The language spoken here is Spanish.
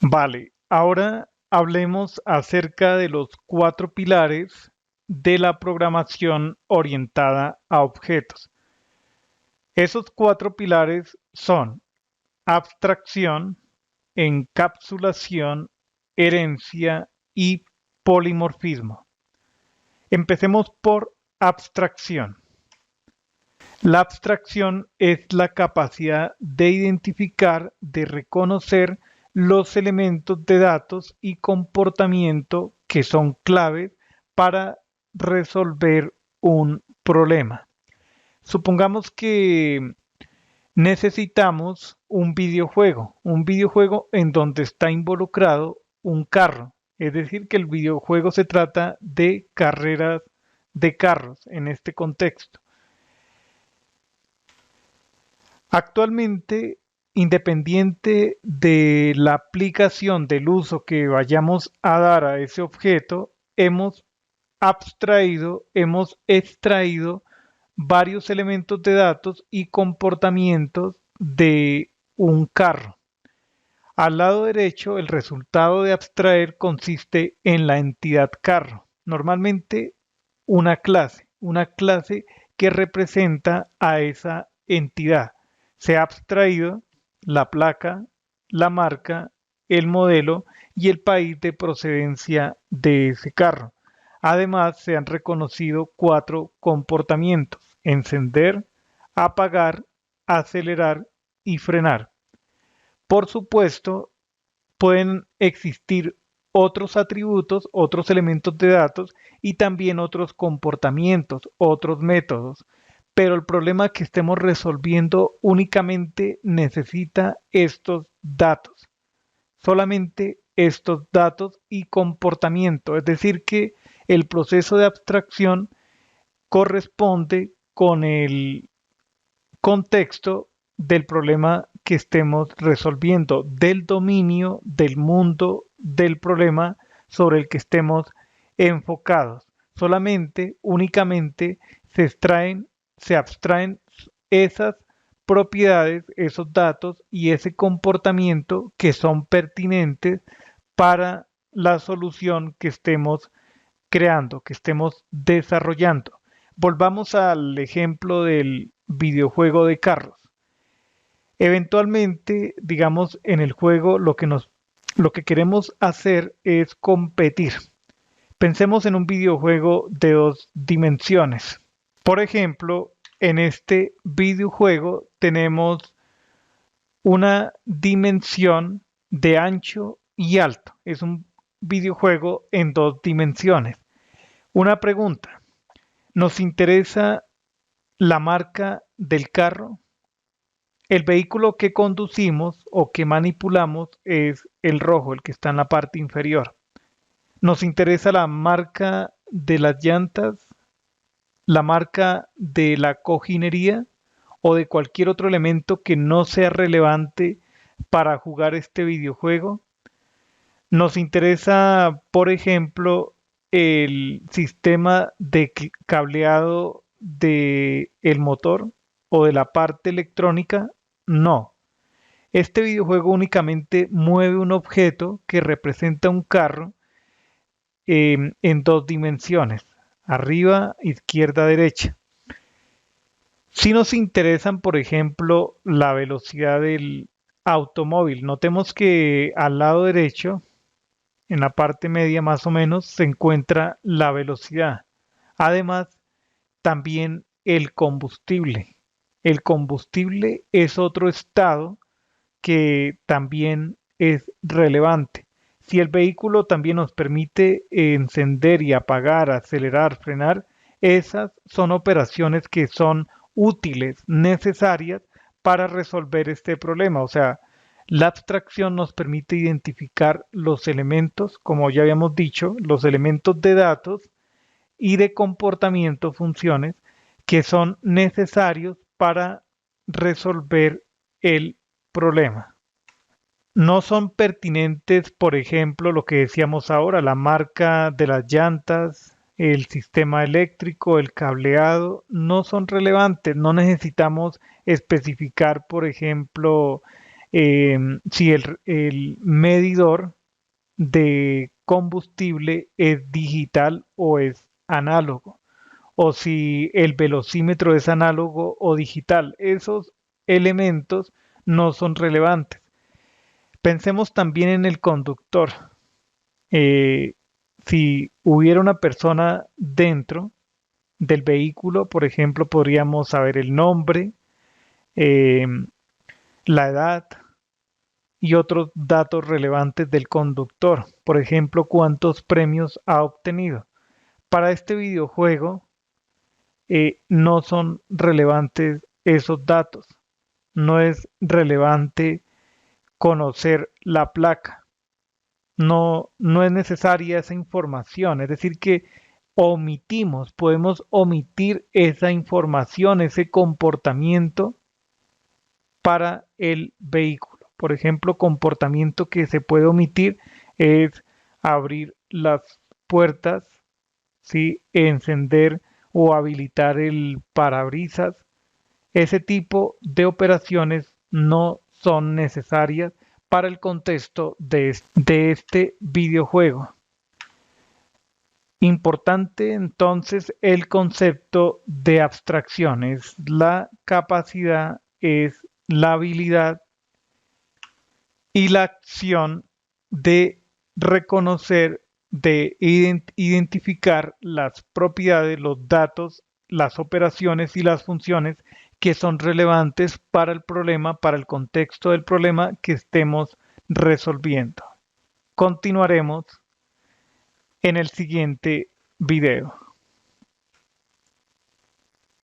Vale, ahora hablemos acerca de los cuatro pilares de la programación orientada a objetos. Esos cuatro pilares son abstracción, encapsulación, herencia y polimorfismo. Empecemos por abstracción. La abstracción es la capacidad de identificar, de reconocer los elementos de datos y comportamiento que son claves para resolver un problema. Supongamos que necesitamos un videojuego en donde está involucrado un carro. Es decir, que el videojuego se trata de carreras de carros en este contexto. Actualmente, independiente de la aplicación del uso que vayamos a dar a ese objeto, hemos extraído varios elementos de datos y comportamientos de un carro. Al lado derecho, el resultado de abstraer consiste en la entidad carro, normalmente una clase que representa a esa entidad. Se ha abstraído la placa, la marca, el modelo y el país de procedencia de ese carro. Además, se han reconocido cuatro comportamientos: encender, apagar, acelerar y frenar. Por supuesto, pueden existir otros atributos, otros elementos de datos y también otros comportamientos, otros métodos. Pero el problema que estemos resolviendo únicamente necesita estos datos, solamente estos datos y comportamiento. Es decir, que el proceso de abstracción corresponde con el contexto del problema que estemos resolviendo, del dominio, del mundo, del problema sobre el que estemos enfocados. Solamente, únicamente se abstraen esas propiedades, esos datos y ese comportamiento que son pertinentes para la solución que estemos creando, que estemos desarrollando. Volvamos al ejemplo del videojuego de carros. Eventualmente, digamos, en el juego lo que queremos hacer es competir. Pensemos en un videojuego de dos dimensiones. Por ejemplo, en este videojuego tenemos una dimensión de ancho y alto. Es un videojuego en dos dimensiones. Una pregunta: ¿nos interesa la marca del carro? El vehículo que conducimos o que manipulamos es el rojo, el que está en la parte inferior. ¿Nos interesa la marca de las llantas, la marca de la cojinería o de cualquier otro elemento que no sea relevante para jugar este videojuego? Nos interesa, por ejemplo, el sistema de cableado del motor o de la parte electrónica. No. Este videojuego únicamente mueve un objeto que representa un carro en dos dimensiones, arriba, izquierda, derecha. Si nos interesan, por ejemplo, la velocidad del automóvil, notemos que al lado derecho, en la parte media más o menos, se encuentra la velocidad. Además, también el combustible. El combustible es otro estado que también es relevante. Si el vehículo también nos permite encender y apagar, acelerar, frenar, esas son operaciones que son útiles, necesarias para resolver este problema. O sea, la abstracción nos permite identificar los elementos, como ya habíamos dicho, los elementos de datos y de comportamiento, funciones que son necesarios para resolver el problema. No son pertinentes, por ejemplo, lo que decíamos ahora, la marca de las llantas, el sistema eléctrico, el cableado, no son relevantes. No necesitamos especificar, por ejemplo, si el medidor de combustible es digital o es análogo, o si el velocímetro es análogo o digital. Esos elementos no son relevantes. Pensemos también en el conductor. Eh, si hubiera una persona dentro del vehículo, por ejemplo, podríamos saber el nombre, eh, la edad y otros datos relevantes del conductor. Por ejemplo, cuántos premios ha obtenido. Para este videojuego no son relevantes esos datos. No es relevante conocer la placa. No es necesaria esa información. Es decir, que podemos omitir esa información, ese comportamiento para el vehículo. Por ejemplo, comportamiento que se puede omitir es abrir las puertas, ¿sí? Encender o habilitar el parabrisas. Ese tipo de operaciones no son necesarias para el contexto de este videojuego. Importante entonces el concepto de abstracción, es la capacidad, es la habilidad y la acción de reconocer, de identificar las propiedades, los datos, las operaciones y las funciones que son relevantes para el problema, para el contexto del problema que estemos resolviendo. Continuaremos en el siguiente video.